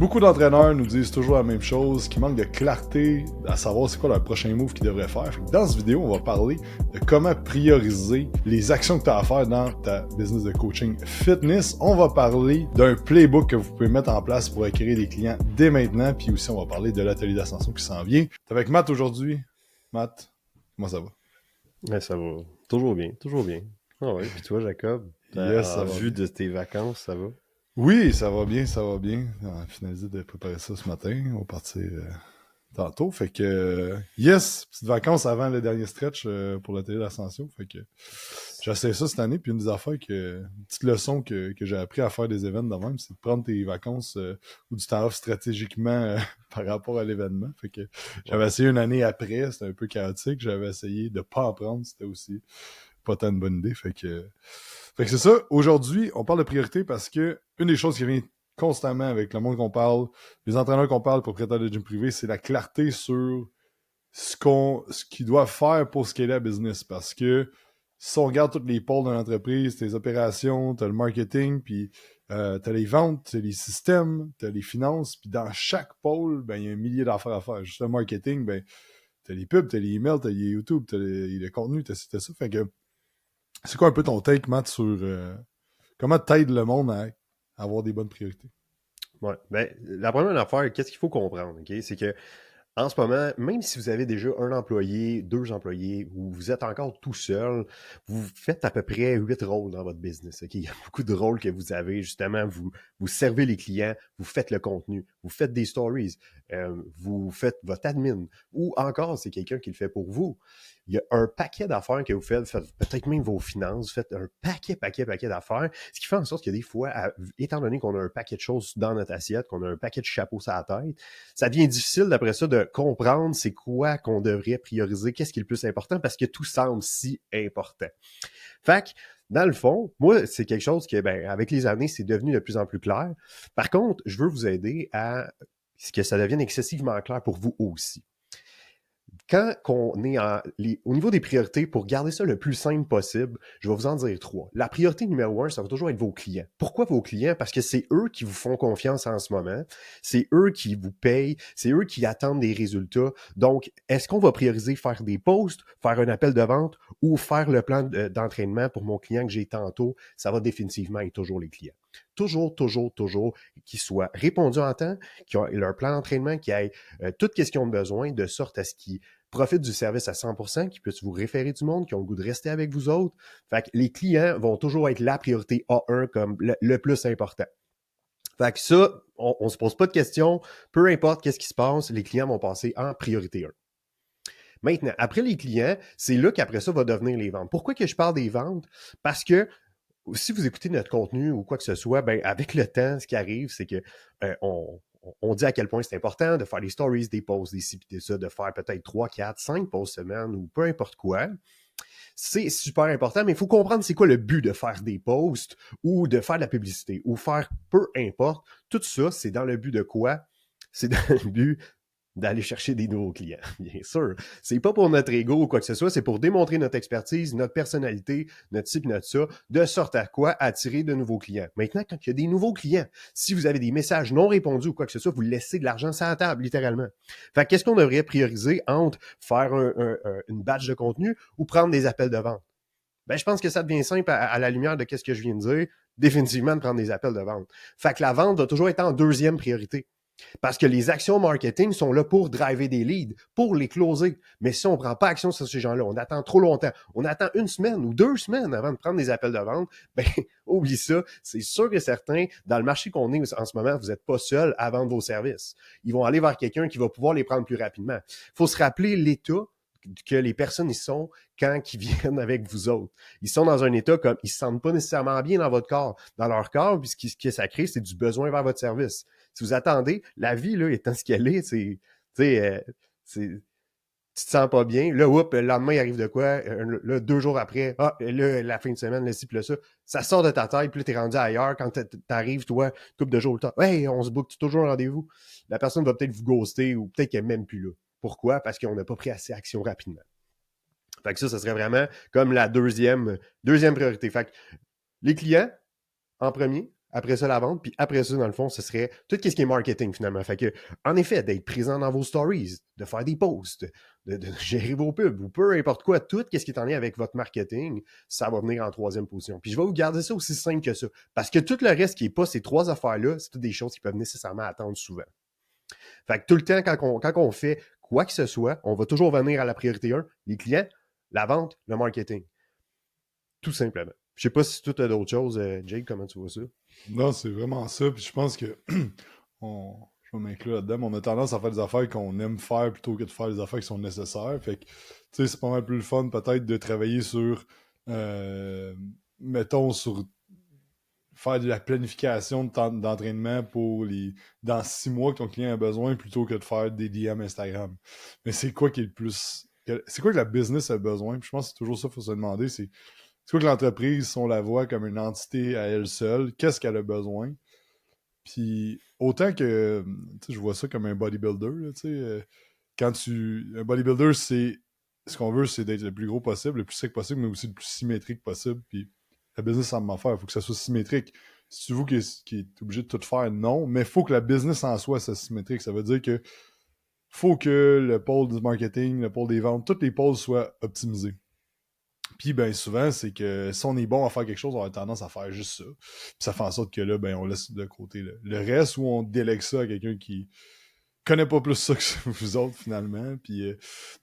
Beaucoup d'entraîneurs nous disent toujours la même chose, qu'ils manquent de clarté à savoir c'est quoi leur prochain move qu'ils devraient faire. Dans cette vidéo, on va parler de comment prioriser les actions que tu as à faire dans ta business de coaching fitness. On va parler d'un playbook que vous pouvez mettre en place pour acquérir des clients dès maintenant. Puis aussi, on va parler de l'atelier d'ascension qui s'en vient. T'es avec Matt aujourd'hui. Matt, comment ça va? Ouais, ça va. Toujours bien, toujours bien. Ah ouais, puis toi, Jacob, Yes, ça en va vue bien. de tes vacances, ça va? Oui, ça va bien, ça va bien. On a finalisé de préparer ça ce matin. On va partir tantôt. Fait que, yes, petites vacances avant le dernier stretch pour la télé d'Ascension. Fait que j'ai essayé ça cette année. Puis une des affaires, une petite leçon que j'ai appris à faire des événements de même, c'est de prendre tes vacances ou du temps off stratégiquement par rapport à l'événement. Fait que j'avais Ouais. essayé une année après, c'était un peu chaotique. J'avais essayé de pas en prendre, c'était aussi pas tant une bonne idée. Fait que c'est ça. Aujourd'hui, on parle de priorité parce que une des choses qui revient constamment avec le monde qu'on parle, les entraîneurs qu'on parle, propriétaires de gym privé, c'est la clarté sur ce qu'ils doivent faire pour scaler la business. Parce que si on regarde toutes les pôles d'une entreprise, t'as les opérations, t'as le marketing, puis t'as les ventes, t'as les systèmes, t'as les finances, puis dans chaque pôle, ben il y a un millier d'affaires à faire. Juste le marketing, ben t'as les pubs, t'as les emails, t'as les YouTube, t'as le contenu, t'as ça. Fait que c'est quoi un peu ton take, Matt, sur comment t'aides le monde à avoir des bonnes priorités? Ouais. Ben, la première affaire, qu'est-ce qu'il faut comprendre, OK? C'est que en ce moment, même si vous avez déjà un employé, deux employés, ou vous êtes encore tout seul, vous faites à peu près 8 rôles dans votre business. OK? Il y a beaucoup de rôles que vous avez. Justement, vous servez les clients, vous faites le contenu, vous faites des stories, vous faites votre admin, ou encore, c'est quelqu'un qui le fait pour vous. Il y a un paquet d'affaires que vous faites peut-être même vos finances, vous faites un paquet d'affaires, ce qui fait en sorte que des fois, étant donné qu'on a un paquet de choses dans notre assiette, qu'on a un paquet de chapeaux sur la tête, ça devient difficile d'après ça de comprendre c'est quoi qu'on devrait prioriser, qu'est-ce qui est le plus important, parce que tout semble si important. Fait que, dans le fond, moi, c'est quelque chose que, ben, avec les années, c'est devenu de plus en plus clair. Par contre, je veux vous aider à ce que ça devienne excessivement clair pour vous aussi. Quand on est au niveau des priorités, pour garder ça le plus simple possible, je vais vous en dire 3. La priorité numéro 1, ça va toujours être vos clients. Pourquoi vos clients? Parce que c'est eux qui vous font confiance en ce moment. C'est eux qui vous payent. C'est eux qui attendent des résultats. Donc, est-ce qu'on va prioriser faire des posts, faire un appel de vente ou faire le plan d'entraînement pour mon client que j'ai tantôt? Ça va définitivement être toujours les clients. Toujours, qu'ils soient répondus en temps, qu'ils ont leur plan d'entraînement, qu'ils aient tout ce qu'ils ont besoin, de sorte à ce qu'ils profitent du service à 100%, qu'ils puissent vous référer du monde, qui ont le goût de rester avec vous autres. Fait que les clients vont toujours être la priorité A1 comme le plus important. Fait que ça, on se pose pas de questions. Peu importe qu'est-ce qui se passe, les clients vont passer en priorité 1. Maintenant, après les clients, c'est là qu'après ça va devenir les ventes. Pourquoi que je parle des ventes? Parce que si vous écoutez notre contenu ou quoi que ce soit, ben avec le temps, ce qui arrive, c'est que on dit à quel point c'est important de faire des stories, des posts, des ci, des ça, de faire peut-être 3, 4, 5 posts semaine ou peu importe quoi. C'est super important, mais il faut comprendre c'est quoi le but de faire des posts ou de faire de la publicité ou faire peu importe. Tout ça, c'est dans le but de quoi? C'est dans le but d'aller chercher des nouveaux clients, bien sûr. C'est pas pour notre ego ou quoi que ce soit, c'est pour démontrer notre expertise, notre personnalité, notre type, notre ça, de sorte à quoi attirer de nouveaux clients. Maintenant, quand il y a des nouveaux clients, si vous avez des messages non répondus ou quoi que ce soit, vous laissez de l'argent sur la table, littéralement. Fait qu'est-ce qu'on devrait prioriser entre faire une batch de contenu ou prendre des appels de vente? Ben, je pense que ça devient simple à la lumière de ce que je viens de dire, définitivement de prendre des appels de vente. Fait que la vente va toujours être en deuxième priorité. Parce que les actions marketing sont là pour driver des leads, pour les closer. Mais si on ne prend pas action sur ces gens-là, on attend trop longtemps, on attend 1 semaine ou 2 semaines avant de prendre des appels de vente, ben oublie ça. C'est sûr et certain, dans le marché qu'on est en ce moment, vous n'êtes pas seul à vendre vos services. Ils vont aller vers quelqu'un qui va pouvoir les prendre plus rapidement. Il faut se rappeler l'état que les personnes y sont quand ils viennent avec vous autres. Ils sont dans un état comme ils ne se sentent pas nécessairement bien dans votre corps. Dans leur corps, puis ce que ça crée, c'est du besoin vers votre service. Si vous attendez, la vie, là, étant ce qu'elle est, tu te sens pas bien. Là, le lendemain, il arrive de quoi? Là, 2 jours après, là, la fin de semaine, le ci, puis ça. Ça sort de ta tête, puis là, t'es rendu ailleurs. Quand t'arrives, toi, couple de jours le temps, hey, on se book toujours un rendez-vous. La personne va peut-être vous ghoster ou peut-être qu'elle n'est même plus là. Pourquoi? Parce qu'on n'a pas pris assez d'action rapidement. Fait que ça serait vraiment comme la deuxième priorité. Fait que les clients, en premier. après ça, la vente, puis après ça, dans le fond, ce serait tout ce qui est marketing, finalement. Fait que, en effet, d'être présent dans vos stories, de faire des posts, de gérer vos pubs, ou peu importe quoi, tout ce qui est en lien avec votre marketing, ça va venir en troisième position. Puis je vais vous garder ça aussi simple que ça. Parce que tout le reste qui n'est pas ces trois affaires-là, c'est toutes des choses qui peuvent nécessairement attendre souvent. Fait que tout le temps, quand on fait quoi que ce soit, on va toujours venir à la priorité 1, les clients, la vente, le marketing. Tout simplement. Je sais pas si tu as d'autres choses, Jake, comment tu vois ça? Non, c'est vraiment ça. Puis je pense que je vais m'inclure là-dedans, mais on a tendance à faire des affaires qu'on aime faire plutôt que de faire des affaires qui sont nécessaires. Fait que, tu sais, c'est pas mal plus le fun peut-être de travailler sur, euh, mettons, sur faire de la planification de d'entraînement pour dans 6 mois que ton client a besoin plutôt que de faire des DM Instagram. Mais c'est quoi qui est le plus. C'est quoi que la business a besoin? Puis je pense que c'est toujours ça qu'il faut se demander. C'est quoi que l'entreprise, si on la voit comme une entité à elle seule, qu'est-ce qu'elle a besoin? Puis autant que je vois ça comme un bodybuilder, là, un bodybuilder, c'est ce qu'on veut, c'est d'être le plus gros possible, le plus sec possible, mais aussi le plus symétrique possible. Puis la business, ça m'en faire. Il faut que ça soit symétrique. Si tu veux qui est obligé de tout faire, non. Mais il faut que la business en soi soit symétrique. Ça veut dire que faut que le pôle du marketing, le pôle des ventes, tous les pôles soient optimisés. Puis ben souvent, c'est que si on est bon à faire quelque chose, on a tendance à faire juste ça. Puis ça fait en sorte que là, ben on laisse de côté le reste ou on délègue ça à quelqu'un qui connaît pas plus ça que vous autres finalement. Puis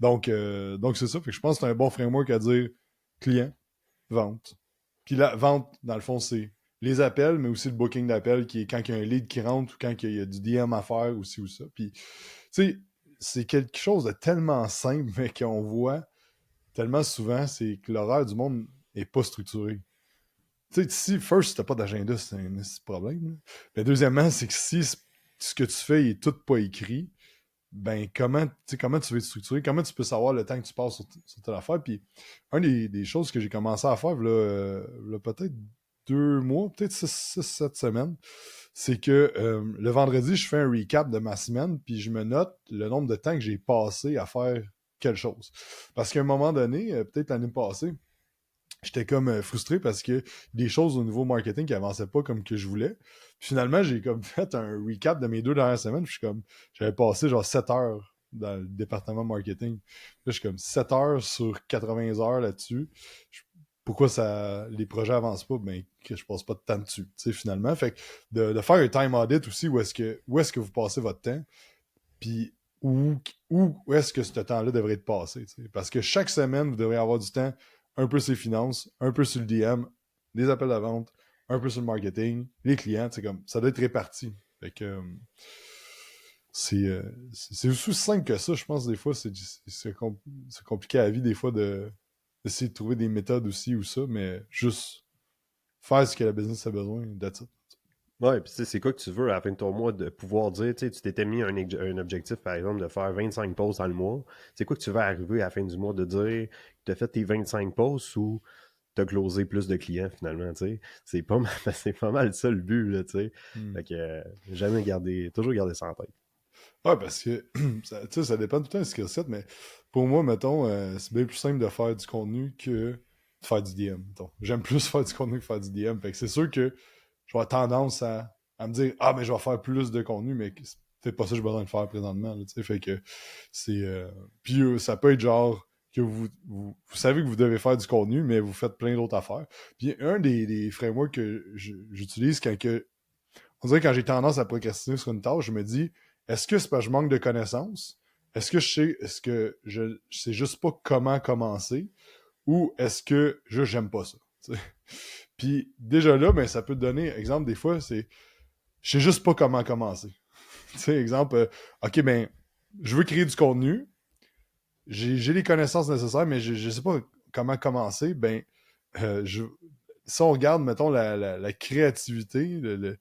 donc c'est ça. Fait que je pense que c'est un bon framework à dire client, vente. Puis la vente, dans le fond, c'est les appels, mais aussi le booking d'appels qui est quand il y a un lead qui rentre ou quand il y a du DM à faire aussi ou ça. Puis tu sais, c'est quelque chose de tellement simple, mais qu'on voit tellement souvent, c'est que l'horaire du monde est pas structuré. Tu sais, si, first, si t'as pas d'agenda, c'est un problème. Là. Mais deuxièmement, c'est que si ce que tu fais est tout pas écrit, ben comment tu veux être structuré? Comment tu peux savoir le temps que tu passes sur telle affaire? Puis, des choses que j'ai commencé à faire, là peut-être 2 mois, peut-être 6, 7 semaines, c'est que le vendredi, je fais un recap de ma semaine, puis je me note le nombre de temps que j'ai passé à faire quelque chose. Parce qu'à un moment donné, peut-être l'année passée, j'étais comme frustré parce que des choses au niveau marketing qui avançaient pas comme que je voulais. Puis finalement, j'ai comme fait un recap de mes 2 dernières semaines. Puis j'avais passé genre 7 heures dans le département marketing. Là, je suis comme 7 heures sur 80 heures là-dessus. Pourquoi les projets avancent pas? Ben, que je passe pas de temps dessus, tu sais, finalement. Fait que de faire un time audit aussi, où est-ce que vous passez votre temps? Puis où est-ce que ce temps-là devrait être passé? T'sais? Parce que chaque semaine, vous devrez avoir du temps un peu sur les finances, un peu sur le DM, des appels à vente, un peu sur le marketing, les clients, comme ça doit être réparti. Fait que c'est aussi simple que ça, je pense, des fois, c'est compliqué à la vie, des fois, d'essayer de trouver des méthodes aussi ou ça, mais juste faire ce que la business a besoin, that's it. Ouais, puis tu sais, c'est quoi que tu veux à la fin de ton mois de pouvoir dire, tu sais, tu t'étais mis un objectif, par exemple, de faire 25 posts dans le mois. C'est quoi que tu veux arriver à la fin du mois de dire que tu as fait tes 25 posts ou tu as closé plus de clients finalement, tu sais. C'est pas mal, c'est pas mal ça le but, là, tu sais. Fait que toujours garder ça en tête. Ouais, parce que ça dépend tout le temps du skill set, mais pour moi, mettons, c'est bien plus simple de faire du contenu que de faire du DM. Mettons. J'aime plus faire du contenu que faire du DM. Fait que c'est sûr que je vais avoir tendance à me dire ah, mais je vais faire plus de contenu, mais c'est peut-être pas ça que j'ai besoin de faire présentement. Là, fait que c'est. Puis ça peut être genre que vous savez que vous devez faire du contenu, mais vous faites plein d'autres affaires. Puis un des frameworks que j'utilise on dirait que quand j'ai tendance à procrastiner sur une tâche, je me dis est-ce que c'est parce que je manque de connaissances? Est-ce que je sais juste pas comment commencer? Ou est-ce que j'aime pas ça? T'sais? Puis déjà là, ben, ça peut te donner, exemple, des fois, c'est je sais juste pas comment commencer. Tu sais, exemple, OK, ben, je veux créer du contenu, j'ai les connaissances nécessaires, mais je sais pas comment commencer, ben, euh, je, si on regarde, mettons, la créativité, le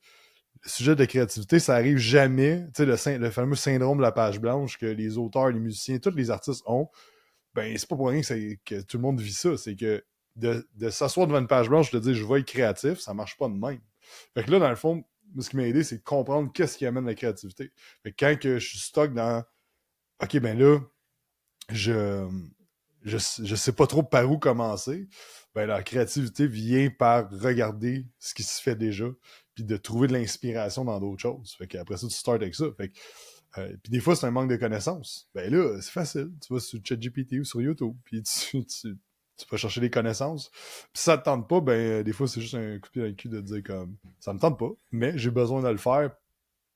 sujet de créativité, ça arrive jamais. Tu sais, le fameux syndrome de la page blanche que les auteurs, les musiciens, tous les artistes ont, ben, c'est pas pour rien que tout le monde vit ça. C'est que de s'asseoir devant une page blanche, de dire je vais être créatif, ça marche pas de même. Fait que là, dans le fond, ce qui m'a aidé, c'est de comprendre qu'est-ce qui amène la créativité. Fait que quand que je suis stock dans OK, ben là, je, je sais pas trop par où commencer, ben la créativité vient par regarder ce qui se fait déjà, puis de trouver de l'inspiration dans d'autres choses. Fait qu'après ça, tu starts avec ça. Fait que, puis des fois, c'est un manque de connaissances. Ben là, c'est facile. Tu vas sur ChatGPT ou sur YouTube, puis tu vas chercher des connaissances. Puis si ça te tente pas, ben des fois, c'est juste un coup de pied dans le cul de dire comme, ça me tente pas, mais j'ai besoin de le faire.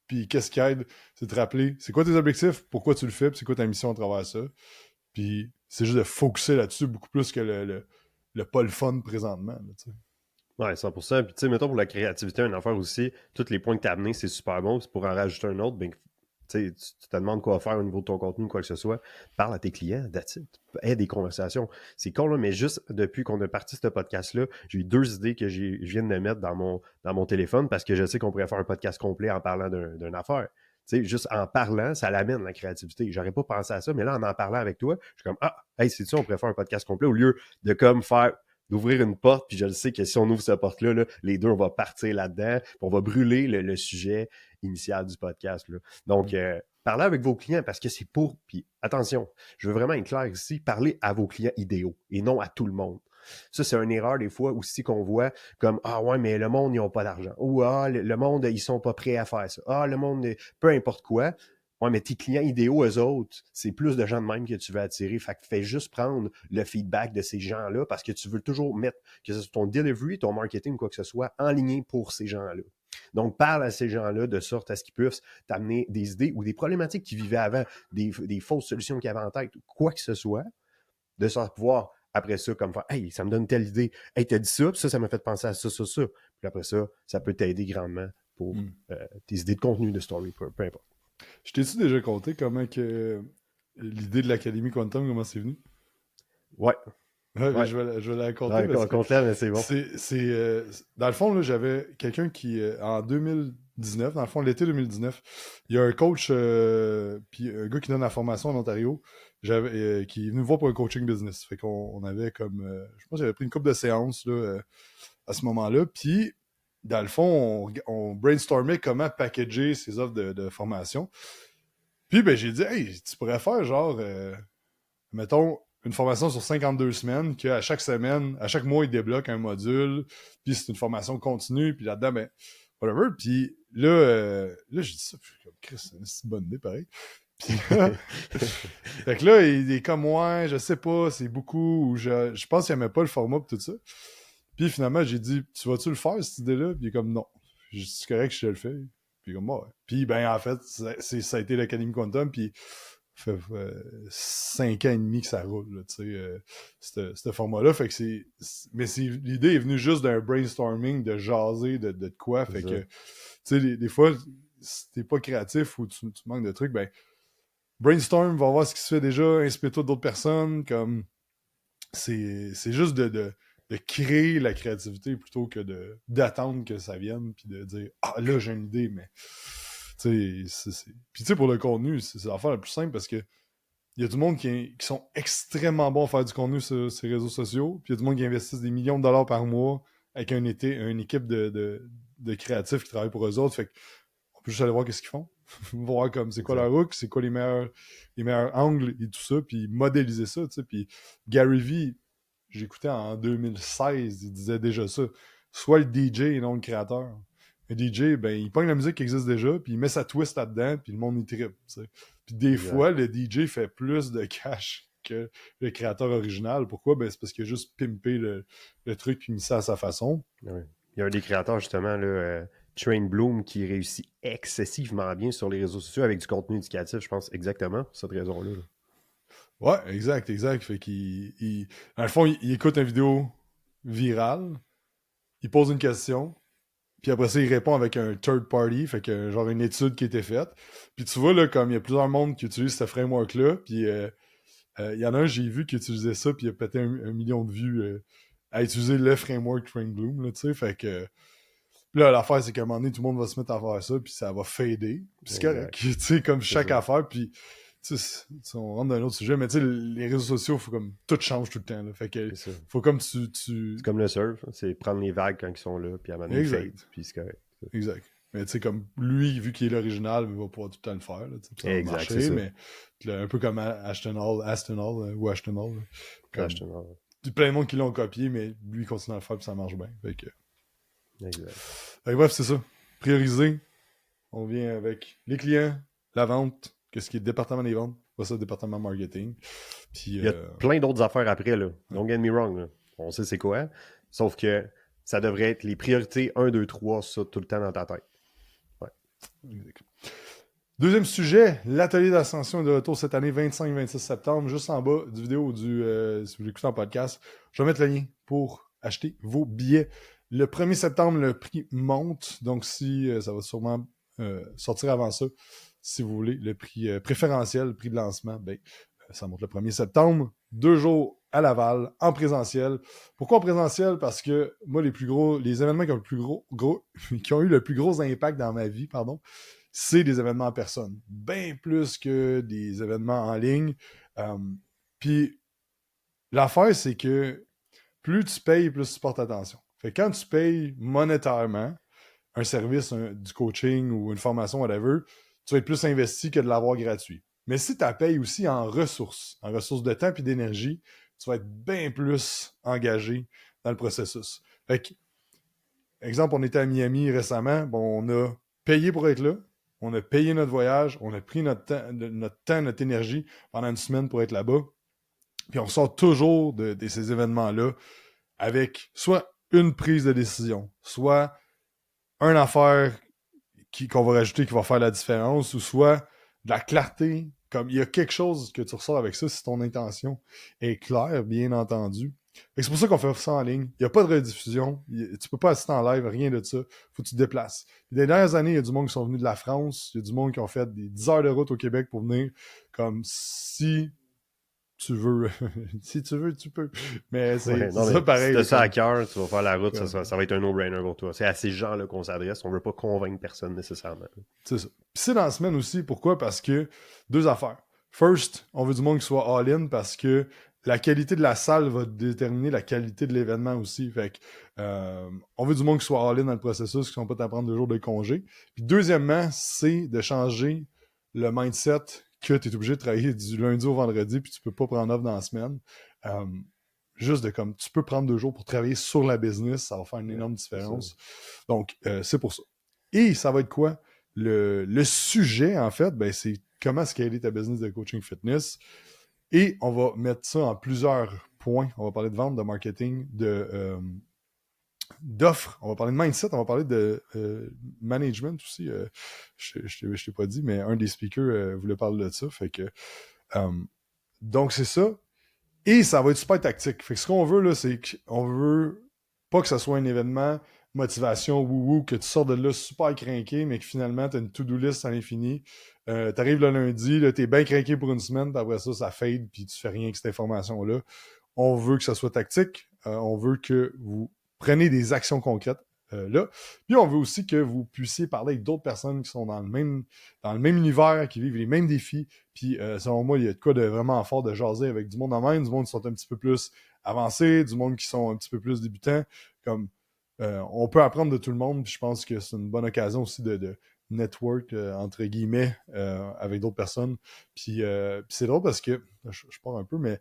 Puis qu'est-ce qui aide, c'est de te rappeler, c'est quoi tes objectifs, pourquoi tu le fais, puis c'est quoi ta mission à travers ça. Puis c'est juste de focuser là-dessus beaucoup plus que le pas le fun présentement. Là, Ouais, 100%. Puis, tu sais, mettons pour la créativité, une affaire aussi, tous les points que tu as amenés, c'est super bon. Puis pour en rajouter un autre, ben, tu te demandes quoi faire au niveau de ton contenu, quoi que ce soit. Parle à tes clients, that's it. Aie des conversations. C'est con, là, mais juste depuis qu'on a parti ce podcast-là, j'ai eu 2 idées que je viens de me mettre dans mon téléphone parce que je sais qu'on pourrait faire un podcast complet en parlant d'une affaire. Tu sais, juste en parlant, ça l'amène la créativité. J'aurais pas pensé à ça, mais là, en parlant avec toi, je suis comme, hey, c'est ça, on pourrait faire un podcast complet au lieu de comme d'ouvrir une porte, puis je le sais que si on ouvre cette porte-là, là, les deux, on va partir là-dedans, puis on va brûler le sujet initial du podcast. Là. Donc, parlez avec vos clients parce que c'est pour... Puis attention, je veux vraiment être clair ici, parlez à vos clients idéaux et non à tout le monde. Ça, c'est une erreur des fois aussi qu'on voit comme « Ah ouais, mais le monde, ils n'ont pas d'argent. » Ou « Ah, le monde, ils sont pas prêts à faire ça. » « Ah, le monde, peu importe quoi. » Ouais, mais tes clients idéaux, eux autres, c'est plus de gens de même que tu veux attirer. Fait que fais juste prendre le feedback de ces gens-là parce que tu veux toujours mettre, que ce soit ton delivery, ton marketing, quoi que ce soit, en ligne pour ces gens-là. Donc, parle à ces gens-là de sorte à ce qu'ils puissent t'amener des idées ou des problématiques qu'ils vivaient avant, des fausses solutions qu'ils avaient en tête, quoi que ce soit, de sorte à pouvoir, après ça, comme faire « Hey, ça me donne telle idée. Hey, t'as dit ça, puis ça m'a fait penser à ça, ça, ça. » Puis après ça, ça peut t'aider grandement pour tes idées de contenu, de story, peu importe. Je t'ai-tu déjà conté comment que l'idée de l'Académie Quantum, comment c'est venu? Ouais. Ouais, Ouais. je vais la raconter parce que Complet, mais c'est bon. dans le fond, là, j'avais quelqu'un qui, en 2019, dans le fond, l'été 2019, il y a un coach, puis un gars qui donne la formation en Ontario, qui est venu me voir pour un coaching business. Fait qu'on avait comme, je pense que j'avais pris une couple de séances là, à ce moment-là, puis dans le fond, on brainstormait comment packager ces offres de formation. Puis ben j'ai dit, hey, tu pourrais faire genre, mettons, une formation sur 52 semaines, qu'à chaque semaine, à chaque mois, il débloque un module, puis c'est une formation continue, puis là-dedans, ben, whatever. Puis là j'ai dit ça, puis je suis comme, Chris, c'est une bonne idée, pareil. Puis là, fait que là, il est comme, ouais, je sais pas, c'est beaucoup, ou je pense qu'il aimait pas le format pis tout ça. Puis finalement, j'ai dit, tu vas-tu le faire, cette idée-là? Puis il est comme, non. J'ai dit, c'est correct que je le fais. Puis comme, ouais. Puis ben, en fait, ça a été l'Académie Quantum, puis ça fait 5 ans et demi que ça roule, là, tu sais, ce format-là. Fait que mais l'idée est venue juste d'un brainstorming, de jaser, de quoi. Fait que, tu sais, des fois, si t'es pas créatif ou tu manques de trucs, ben, brainstorm, va voir ce qui se fait déjà, inspire-toi d'autres personnes, comme, c'est juste de créer la créativité plutôt que d'attendre que ça vienne puis de dire ah là j'ai une idée mais tu sais puis tu sais pour le contenu c'est l'affaire la plus simple parce que il y a du monde qui sont extrêmement bons à faire du contenu sur ces réseaux sociaux puis il y a du monde qui investissent des millions de dollars par mois avec une équipe de créatifs qui travaillent pour eux autres fait qu'on peut juste aller voir qu'est-ce qu'ils font voir comme c'est quoi leur hook c'est quoi les meilleurs angles et tout ça puis modéliser ça tu sais puis Gary Vee j'écoutais en 2016, il disait déjà ça. Soit le DJ et non le créateur. Le DJ, ben, il pogne la musique qui existe déjà, puis il met sa twist là-dedans, puis le monde y trippe. Puis des fois, le DJ fait plus de cash que le créateur original. Pourquoi? Ben, c'est parce qu'il a juste pimpé le truc puis mis ça à sa façon. Oui. Il y a un des créateurs, justement, là, Train Bloom, qui réussit excessivement bien sur les réseaux sociaux avec du contenu éducatif, je pense, exactement pour cette raison-là. Là. Ouais, exact. Fait qu'il, dans le fond, il écoute une vidéo virale, il pose une question, puis après ça, il répond avec un third party, fait que genre une étude qui a été faite. Puis tu vois, là, comme il y a plusieurs mondes qui utilisent ce framework-là, puis il y en a un, j'ai vu qui utilisait ça, puis il a pété un million de vues à utiliser le framework Train Bloom, là, tu sais, fait que... Là, l'affaire, c'est qu'à un moment donné, tout le monde va se mettre à faire ça, puis ça va fader. Puis c'est correct, tu sais, comme chaque affaire, puis... Tu sais, on rentre dans un autre sujet, mais tu sais, les réseaux sociaux, faut comme tout change tout le temps. Là. Fait que faut comme tu. C'est comme le surf, c'est prendre les vagues quand ils sont là, puis à un moment donné, fade, puis c'est correct. Exact. Mais tu sais, comme lui, vu qu'il est l'original, il va pouvoir tout le temps le faire. Là, ça va marcher, mais là, un peu comme Ashton Hall. Là, comme, Ashton Hall. plein de monde qui l'ont copié, mais lui, il continue à le faire, puis ça marche bien. Fait que... Exact. Bref, c'est ça. Prioriser. On vient avec les clients, la vente, qu'est-ce qui est le département des ventes, pas ça, le département marketing. Puis, Il y a plein d'autres affaires après, là. Don't get me wrong, là. On sait c'est quoi. Sauf que ça devrait être les priorités 1, 2, 3, ça, tout le temps dans ta tête. Ouais. Deuxième sujet, l'atelier d'ascension est de retour cette année, 25-26 septembre, juste en bas du vidéo si vous l'écoutez en podcast. Je vais mettre le lien pour acheter vos billets. Le 1er septembre, le prix monte, donc si ça va sûrement sortir avant ça, si vous voulez, le prix préférentiel, le prix de lancement, ben, ça monte le 1er septembre. 2 jours à Laval, en présentiel. Pourquoi en présentiel? Parce que moi, les événements qui ont eu le plus gros impact dans ma vie, c'est des événements en personne. Bien plus que des événements en ligne. Puis, l'affaire, c'est que plus tu payes, plus tu portes attention. Fait que quand tu payes monétairement un service, du coaching ou une formation, whatever, tu vas être plus investi que de l'avoir gratuit. Mais si tu payes aussi en ressources de temps et d'énergie, tu vas être bien plus engagé dans le processus. Fait que, exemple, on était à Miami récemment, bon, on a payé pour être là, on a payé notre voyage, on a pris notre temps, notre énergie pendant une semaine pour être là-bas, puis on sort toujours de ces événements-là avec soit une prise de décision, soit une affaire qu'on va rajouter qui va faire la différence, ou soit de la clarté, comme il y a quelque chose que tu ressors avec ça si ton intention est claire, bien entendu. C'est pour ça qu'on fait ça en ligne. Il n'y a pas de rediffusion. Tu peux pas assister en live, rien de ça. Faut que tu te déplaces. Les dernières années, il y a du monde qui sont venus de la France. Il y a du monde qui ont fait des 10 heures de route au Québec pour venir. Comme si tu veux. Si tu veux, tu peux. Mais c'est ça pareil. Si t'as ça à cœur, tu vas faire la route, ça va être un no-brainer pour toi. C'est à ces gens-là qu'on s'adresse. On veut pas convaincre personne nécessairement. C'est ça. Puis c'est dans la semaine aussi. Pourquoi? Parce que deux affaires. First, on veut du monde qui soit all-in parce que la qualité de la salle va déterminer la qualité de l'événement aussi. Fait que, on veut du monde qui soit all-in dans le processus, qui ne sont pas à prendre 2 jours de congé. Puis deuxièmement, c'est de changer le mindset que tu es obligé de travailler du lundi au vendredi, puis tu peux pas prendre off dans la semaine. Juste de comme, tu peux prendre 2 jours pour travailler sur la business, ça va faire une énorme différence. Donc, c'est pour ça. Et ça va être quoi? Le sujet, en fait, ben, c'est comment scaler ta business de coaching fitness. Et on va mettre ça en plusieurs points. On va parler de vente, de marketing, d'offres. On va parler de mindset. On va parler de management aussi. Je t'ai pas dit, mais un des speakers voulait parler de ça. Fait que, donc, c'est ça. Et ça va être super tactique. Fait que ce qu'on veut, là, c'est qu'on veut pas que ce soit un événement motivation, wouhou, que tu sors de là super craqué, mais que finalement, tu as une to-do list à l'infini. T'arrives le lundi, là, t'es bien craqué pour une semaine, puis après ça fade, puis tu fais rien avec cette information-là. On veut que ça soit tactique. On veut que vous preniez des actions concrètes là. Puis on veut aussi que vous puissiez parler avec d'autres personnes qui sont dans le même univers, qui vivent les mêmes défis. Puis selon moi, il y a de quoi de vraiment fort de jaser avec du monde en même, du monde qui sont un petit peu plus avancés, du monde qui sont un petit peu plus débutants. Comme on peut apprendre de tout le monde, puis je pense que c'est une bonne occasion aussi de network, entre guillemets, avec d'autres personnes. Puis c'est drôle parce que, je pars un peu, mais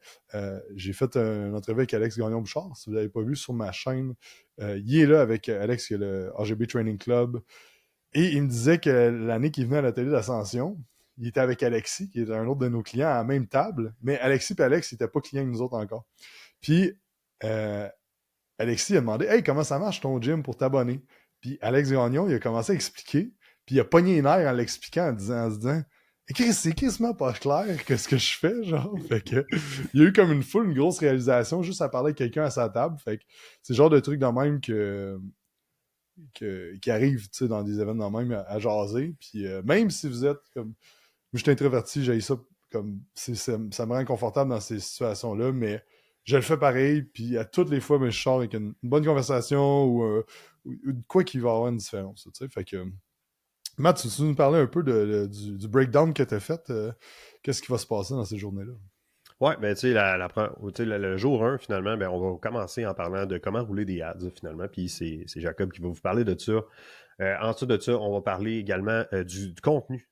j'ai fait une entrevue avec Alex Gagnon-Bouchard, si vous ne l'avez pas vu sur ma chaîne. Il est là avec Alex, qui est le AGB Training Club. Et il me disait que l'année qu'il venait à l'atelier d'Ascension, il était avec Alexis, qui est un autre de nos clients, à la même table. Mais Alexis et Alex, ils n'étaient pas clients avec nous autres encore. Puis, Alexis a demandé « Hey, comment ça marche ton gym pour t'abonner? » Puis Alex Gagnon, il a commencé à expliquer. Puis il a pogné les nerfs en l'expliquant, en se disant c'est quasiment pas clair que ce que je fais, genre. Fait que il y a eu comme une grosse réalisation juste à parler avec quelqu'un à sa table. Fait que c'est le genre de truc de même qui arrive, tu sais, dans des événements de même à jaser. Puis même si vous êtes comme... Je suis introverti, j'ai ça comme... ça me rend confortable dans ces situations-là, mais je le fais pareil, puis à toutes les fois, je sors avec une bonne conversation ou de quoi qui va avoir une différence, tu sais. Fait que... Matt, tu nous parlais un peu du breakdown que tu as fait. Qu'est-ce qui va se passer dans ces journées-là? Ouais, ben tu sais, le jour 1, finalement, ben, on va commencer en parlant de comment rouler des ads, finalement. Puis c'est Jacob qui va vous parler de ça. Ensuite de ça, on va parler également du contenu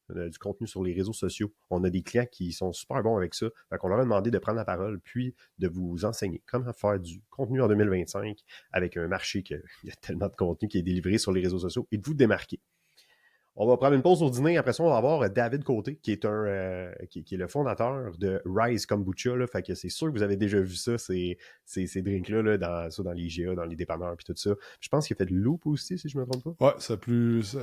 sur les réseaux sociaux. On a des clients qui sont super bons avec ça. Fait qu'on leur a demandé de prendre la parole, puis de vous enseigner comment faire du contenu en 2025 avec un marché qu'il y a tellement de contenu qui est délivré sur les réseaux sociaux et de vous démarquer. On va prendre une pause au dîner. Après ça, on va avoir David Côté, qui est qui est le fondateur de Rise Kombucha. Là. Fait que c'est sûr que vous avez déjà vu ça, ces drinks-là, là, dans les IGA, dans les dépanneurs, puis tout ça. Je pense qu'il a fait de Loop aussi, si je ne me trompe pas. Ouais, sa plus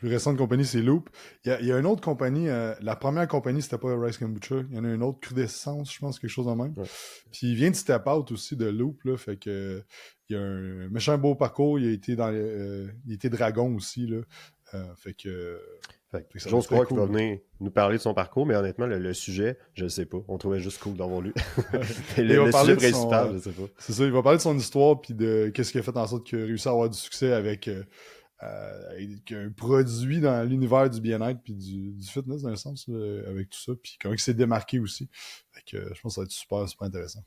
récente compagnie, c'est Loop. Il y a une autre compagnie, la première compagnie, c'était pas Rice Kombucha. Il y en a une autre, Crudescence, je pense, quelque chose de même. Ouais. Puis il vient de Step Out aussi, de Loop, là, fait que il y a un méchant beau parcours. Il a été il était Dragon aussi, là. Fait que ça va J'ose être très croire qu'il va cool. venir nous parler de son parcours, mais honnêtement, le sujet, je ne sais pas. On trouvait juste cool d'avoir lu. Et il va Le parler sujet de son, principal, je ne sais pas. c'est ça, il va parler de son histoire puis de qu'est-ce qui a fait en sorte qu'il a réussi à avoir du succès avec un produit dans l'univers du bien-être puis du fitness dans un sens avec tout ça, puis comment il s'est démarqué aussi. Fait que je pense que ça va être super intéressant.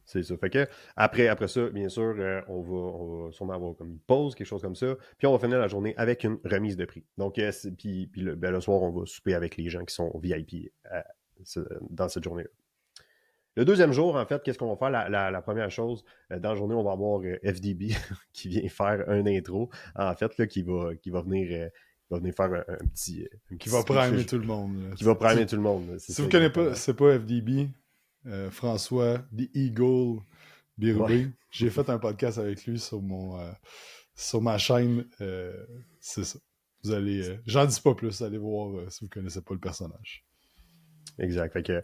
C'est ça. Fait que après ça, bien sûr, on va sûrement avoir comme une pause, quelque chose comme ça. Puis on va finir la journée avec une remise de prix. Donc, puis le soir, on va souper avec les gens qui sont VIP dans cette journée-là. Le deuxième jour, en fait, qu'est-ce qu'on va faire? La première chose, dans la journée, on va avoir FDB qui vient faire un intro, en fait, là, qui va venir faire un petit, Qui va primer tout le monde. Là, qui va primer tout le monde. Si vous ne connaissez pas, c'est pas FDB, François, The Eagle, Birubé. Ouais. J'ai fait un podcast avec lui sur ma chaîne. C'est ça. Vous allez. J'en dis pas plus, allez voir si vous connaissez pas le personnage. Exact. Fait que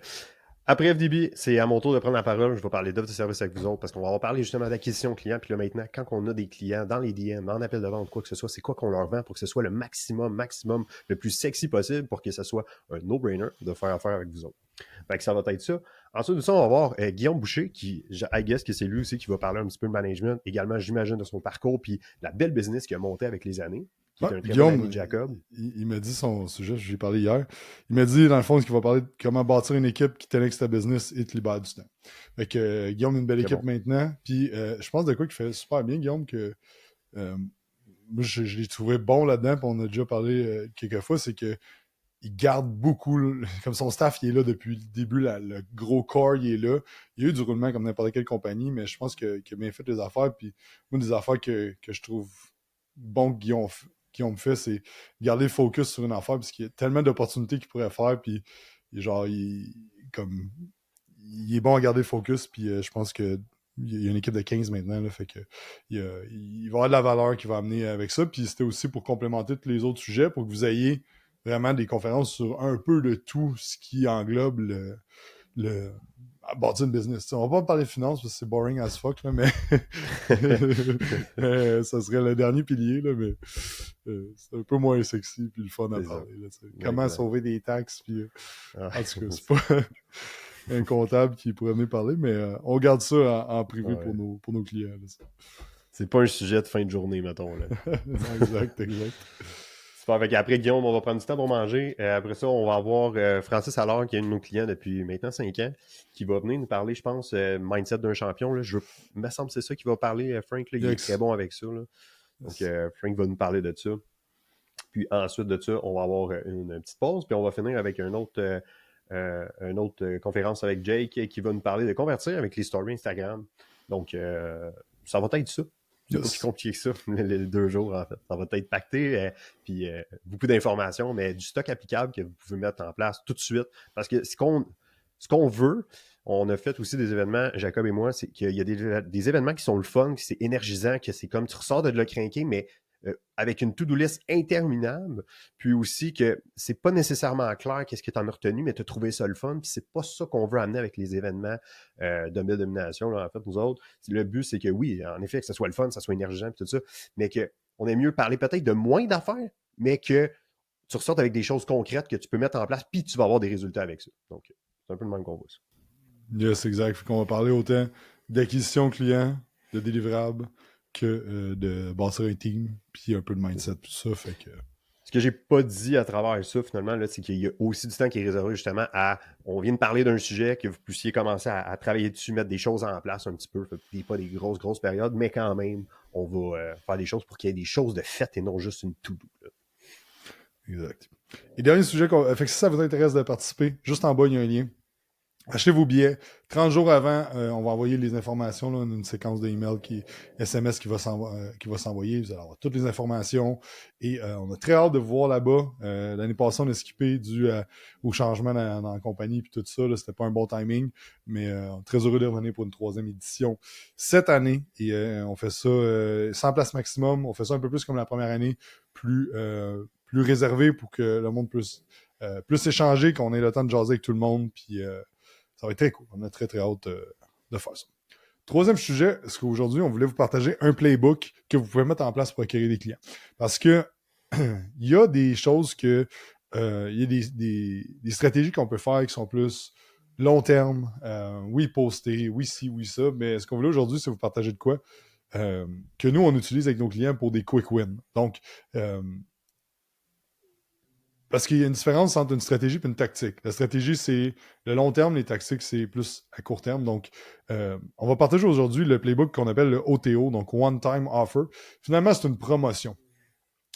après FDB, c'est à mon tour de prendre la parole. Je vais parler d'offre de service avec vous autres parce qu'on va parler justement d'acquisition client. Puis là, maintenant, quand on a des clients dans les DM, en appel de vente, quoi que ce soit, c'est quoi qu'on leur vend pour que ce soit le maximum, le plus sexy possible pour que ce soit un no-brainer de faire affaire avec vous autres. Fait que ça va être ça. Ensuite de ça, on va voir Guillaume Boucher, qui, I guess que c'est lui aussi qui va parler un petit peu de management, également, j'imagine, de son parcours, puis la belle business qu'il a monté avec les années, qui est un très bon ami de Jacob. Il m'a dit son sujet, je lui ai parlé hier. Il m'a dit, dans le fond, qu'il va parler de comment bâtir une équipe qui t'annexe ta business et te libère du temps. Fait que Guillaume a une belle équipe maintenant. Puis je pense de quoi qu'il fait super bien, Guillaume, que moi, je l'ai trouvé bon là-dedans, puis on a déjà parlé quelques fois, c'est que il garde beaucoup, comme son staff, il est là depuis le début, le gros corps, il est là. Il y a eu du roulement comme n'importe quelle compagnie, mais je pense qu'il a bien fait les affaires. Puis moi, des affaires que je trouve bon que Guillaume fait, c'est garder le focus sur une affaire, parce qu'il y a tellement d'opportunités qu'il pourrait faire, puis genre, comme, il est bon à garder le focus, puis je pense que il y a une équipe de 15 maintenant, là, fait que il va y avoir de la valeur qu'il va amener avec ça. Puis c'était aussi pour complémenter tous les autres sujets, pour que vous ayez vraiment des conférences sur un peu de tout ce qui englobe le bâtir une business. T'sais, on va pas parler de finances parce que c'est boring as fuck, là, mais ça serait le dernier pilier, là, mais c'est un peu moins sexy puis le fun à parler. Là, comment sauver des taxes, puis en tout cas, c'est pas un comptable qui pourrait venir parler, mais on garde ça en privé pour nos clients. Là, c'est pas un sujet de fin de journée, mettons. Là. Non, exact. Après, Guillaume, on va prendre du temps pour manger. Après ça, on va avoir Francis Allard, qui est un de nos clients depuis maintenant 5 ans, qui va venir nous parler, je pense, mindset d'un champion. Là. Il me semble que c'est ça qu'il va parler, Frank. Là, il est très bon avec ça. Là. Donc, Frank va nous parler de ça. Puis ensuite de ça, on va avoir une petite pause, puis on va finir avec une autre conférence avec Jake qui va nous parler de convertir avec les stories Instagram. Donc, ça va être ça. C'est pas plus compliqué que ça, les 2 jours, en fait. Ça va être pacté, puis beaucoup d'informations, mais du stock applicable que vous pouvez mettre en place tout de suite. Parce que ce qu'on veut, on a fait aussi des événements, Jacob et moi, c'est qu'il y a des événements qui sont le fun, que c'est énergisant, que c'est comme tu ressors de le crinquer, mais avec une to-do list interminable, puis aussi que c'est pas nécessairement clair qu'est-ce que tu en as retenu, mais tu as trouvé ça le fun, puis c'est pas ça qu'on veut amener avec les événements de domination, là, en fait, nous autres. Le but, c'est que oui, en effet, que ce soit le fun, que ce soit énergisant, puis tout ça, mais qu'on ait mieux parler peut-être de moins d'affaires, mais que tu ressortes avec des choses concrètes que tu peux mettre en place, puis tu vas avoir des résultats avec ça. Donc, c'est un peu le même qu'on voit ça. Yes, exact. Fait qu'on va parler autant d'acquisition client, de délivrable, que de bâtir un team, puis un peu de mindset, tout ça. Fait que Ce que j'ai pas dit à travers ça, finalement, là, c'est qu'il y a aussi du temps qui est réservé justement à. On vient de parler d'un sujet, que vous puissiez commencer à travailler dessus, mettre des choses en place un petit peu. Pas des grosses périodes, mais quand même, on va faire des choses pour qu'il y ait des choses de faites et non juste une to-do. Là. Exact. Et dernier sujet, fait que si ça vous intéresse de participer, juste en bas, il y a un lien. Achetez vos billets. 30 jours avant, on va envoyer les informations, là, une séquence d'emails SMS qui va s'envoyer. Vous allez avoir toutes les informations. Et on a très hâte de vous voir là-bas. L'année passée, on a skippé dû au changement dans la compagnie et tout ça. Là, c'était pas un bon timing. Mais on est très heureux de revenir pour une 3e édition cette année. Et on fait ça 100 places maximum. On fait ça un peu plus comme la première année, plus réservé pour que le monde puisse plus échanger, qu'on ait le temps de jaser avec tout le monde. Puis ça va être très cool. On a très, très hâte de faire ça. 3e sujet, c'est qu'aujourd'hui, on voulait vous partager un playbook que vous pouvez mettre en place pour acquérir des clients. Parce que il y a des choses il y a des stratégies qu'on peut faire qui sont plus long terme. Oui, poster, oui, ci, oui, ça. Mais ce qu'on voulait aujourd'hui, c'est vous partager de quoi que nous, on utilise avec nos clients pour des quick wins. Donc, parce qu'il y a une différence entre une stratégie et une tactique. La stratégie, c'est le long terme, les tactiques, c'est plus à court terme. Donc, on va partager aujourd'hui le playbook qu'on appelle le OTO, donc One Time Offer. Finalement, c'est une promotion.